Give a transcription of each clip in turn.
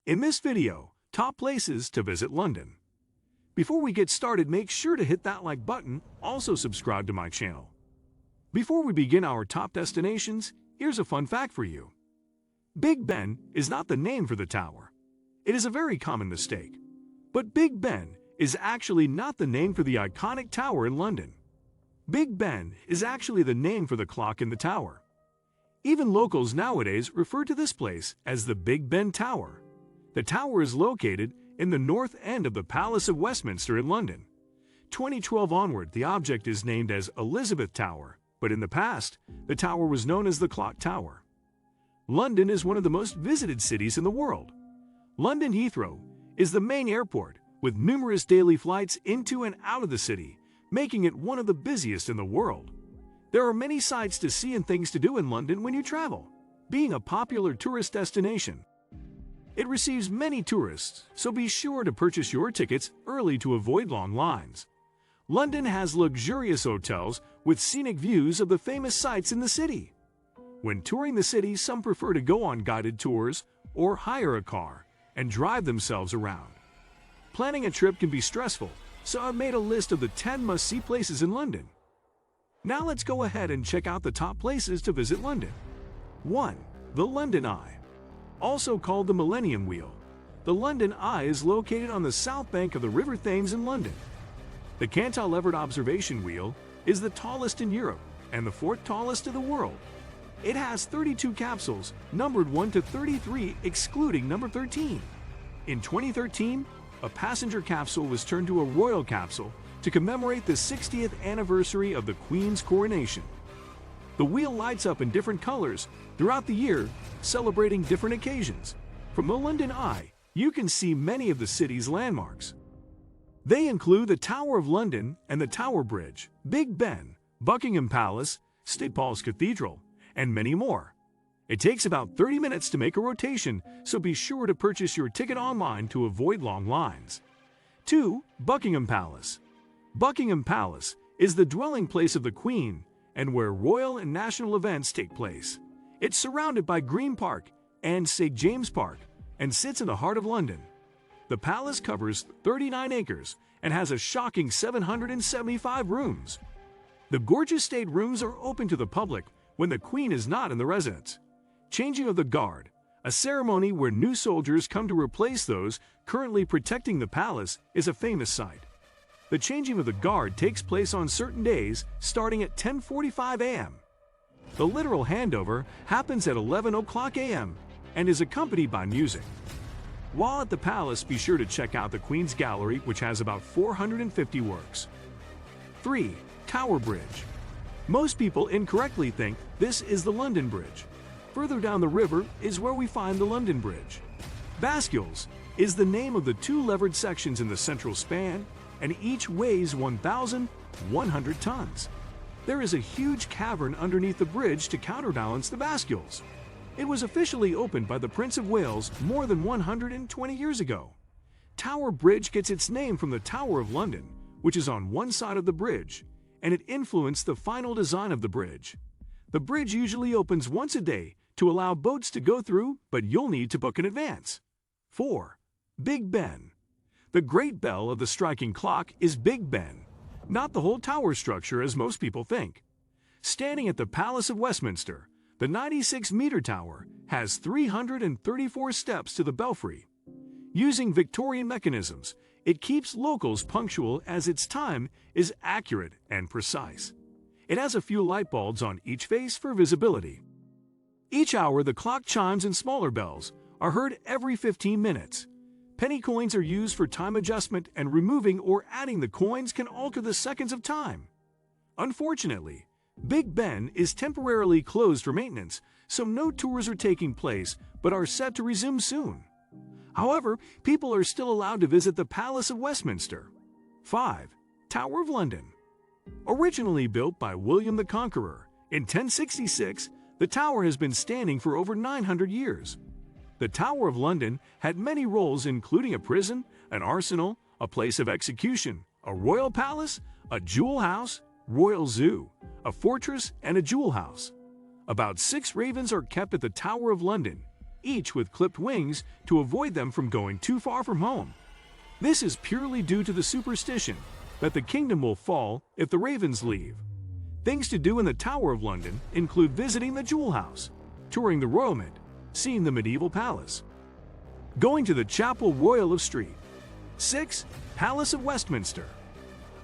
In this video, top places to visit London. Before we get started, make sure to hit that like button, also subscribe to my channel. Before we begin our top destinations, here's a fun fact for you. Big Ben is not the name for the tower. It is a very common mistake. But Big Ben is actually not the name for the iconic tower in London. Big Ben is actually the name for the clock in the tower. Even locals nowadays refer to this place as the Big Ben Tower. The tower is located in the north end of the Palace of Westminster in London. 2012 onward, the object is named as Elizabeth Tower, but in the past, the tower was known as the Clock Tower. London is one of the most visited cities in the world. London Heathrow is the main airport, with numerous daily flights into and out of the city, making it one of the busiest in the world. There are many sights to see and things to do in London when you travel, being a popular tourist destination. It receives many tourists, so be sure to purchase your tickets early to avoid long lines. London has luxurious hotels with scenic views of the famous sights in the city. When touring the city, some prefer to go on guided tours or hire a car and drive themselves around. Planning a trip can be stressful, so I've made a list of the 10 must-see places in London. Now let's go ahead and check out the top places to visit London. 1. The London Eye. Also called the Millennium Wheel, the London Eye is located on the south bank of the River Thames in London. The cantilevered observation wheel is the tallest in Europe and the fourth tallest in the world. It has 32 capsules, numbered 1 to 33, excluding number 13. In 2013, a passenger capsule was turned to a royal capsule to commemorate the 60th anniversary of the Queen's coronation. The wheel lights up in different colors throughout the year, celebrating different occasions. From the London Eye, you can see many of the city's landmarks. They include the Tower of London and the Tower Bridge, Big Ben, Buckingham Palace, St. Paul's Cathedral, and many more. It takes about 30 minutes to make a rotation, so be sure to purchase your ticket online to avoid long lines. 2. Buckingham Palace. Buckingham Palace is the dwelling place of the Queen and where royal and national events take place. It's surrounded by Green Park and St. James Park and sits in the heart of London. The palace covers 39 acres and has a shocking 775 rooms. The gorgeous state rooms are open to the public when the Queen is not in the residence. Changing of the Guard, a ceremony where new soldiers come to replace those currently protecting the palace, is a famous sight. The changing of the guard takes place on certain days, starting at 10:45 a.m. The literal handover happens at 11 o'clock a.m. and is accompanied by music. While at the palace, be sure to check out the Queen's Gallery, which has about 450 works. 3. Tower Bridge. Most people incorrectly think this is the London Bridge. Further down the river is where we find the London Bridge. Bascules is the name of the two levered sections in the central span, and each weighs 1,100 tons. There is a huge cavern underneath the bridge to counterbalance the bascules. It was officially opened by the Prince of Wales more than 120 years ago. Tower Bridge gets its name from the Tower of London, which is on one side of the bridge, and it influenced the final design of the bridge. The bridge usually opens once a day to allow boats to go through, but you'll need to book in advance. 4. Big Ben. The great bell of the striking clock is Big Ben, not the whole tower structure as most people think. Standing at the Palace of Westminster, the 96-meter tower has 334 steps to the belfry. Using Victorian mechanisms, it keeps locals punctual as its time is accurate and precise. It has a few light bulbs on each face for visibility. Each hour, the clock chimes and smaller bells are heard every 15 minutes. Penny coins are used for time adjustment, and removing or adding the coins can alter the seconds of time. Unfortunately, Big Ben is temporarily closed for maintenance, so no tours are taking place but are set to resume soon. However, people are still allowed to visit the Palace of Westminster. 5. Tower of London. Originally built by William the Conqueror in 1066, the tower has been standing for over 900 years. The Tower of London had many roles, including a prison, an arsenal, a place of execution, a royal palace, a jewel house, royal zoo, a fortress, and a jewel house. About 6 ravens are kept at the Tower of London. each with clipped wings to avoid them from going too far from home. This is purely due to the superstition that the kingdom will fall if the ravens leave. Things to do in the Tower of London include visiting the Jewel House, touring the Royal Mint, seeing the medieval palace, going to the Chapel Royal of Street. 6. Palace of Westminster.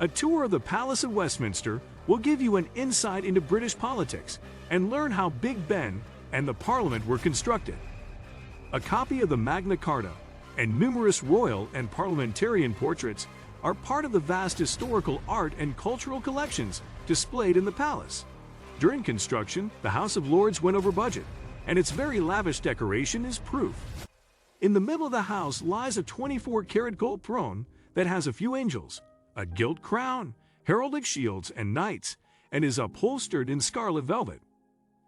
A tour of the Palace of Westminster will give you an insight into British politics and learn how Big Ben and the Parliament were constructed. A copy of the Magna Carta and numerous royal and parliamentarian portraits are part of the vast historical art and cultural collections displayed in the palace. During construction, the House of Lords went over budget, and its very lavish decoration is proof. In the middle of the house lies a 24-karat gold throne that has a few angels, a gilt crown, heraldic shields, and knights, and is upholstered in scarlet velvet.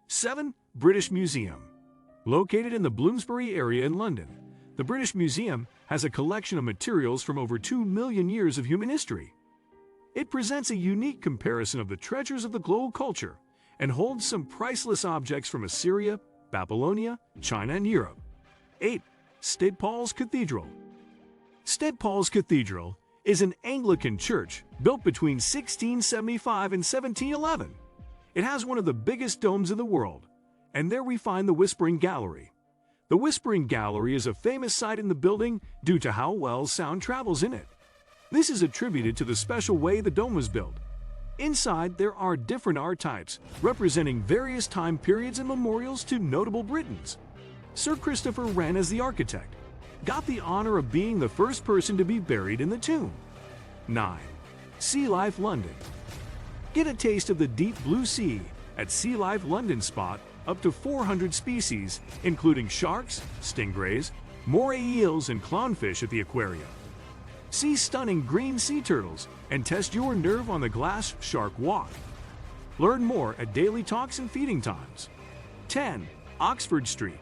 7. British Museum. Located in the Bloomsbury area in London, the British Museum has a collection of materials from over 2 million years of human history. It presents a unique comparison of the treasures of the global culture and holds some priceless objects from Assyria, Babylonia, China, and Europe. 8. St. Paul's Cathedral. St. Paul's Cathedral is an Anglican church built between 1675 and 1711. It has one of the biggest domes in the world, and there we find the Whispering Gallery. The Whispering Gallery is a famous site in the building due to how well sound travels in it. This is attributed to the special way the dome was built. Inside, there are different art types representing various time periods and memorials to notable Britons. Sir Christopher Wren, as the architect, got the honor of being the first person to be buried in the tomb. 9. Sea Life London. Get a taste of the deep blue sea at Sea Life London. Spot up to 400 species, including sharks, stingrays, moray eels, and clownfish at the aquarium. See stunning green sea turtles and test your nerve on the glass shark walk. Learn more at Daily Talks and Feeding Times. 10. Oxford Street.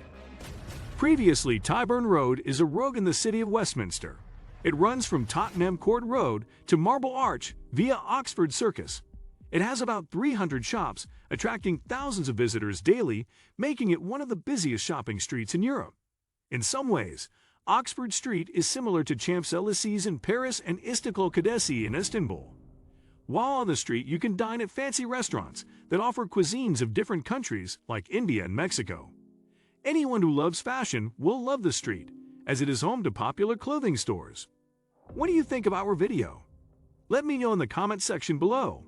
Previously, Tyburn Road is a road in the city of Westminster. It runs from Tottenham Court Road to Marble Arch via Oxford Circus. It has about 300 shops, attracting thousands of visitors daily, making it one of the busiest shopping streets in Europe. In some ways, Oxford Street is similar to Champs-Élysées in Paris and Istiklal Caddesi in Istanbul. While on the street, you can dine at fancy restaurants that offer cuisines of different countries like India and Mexico. Anyone who loves fashion will love the street, as it is home to popular clothing stores. What do you think of our video? Let me know in the comment section below.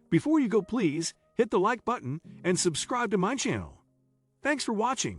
Before you go, please hit the like button and subscribe to my channel. Thanks for watching.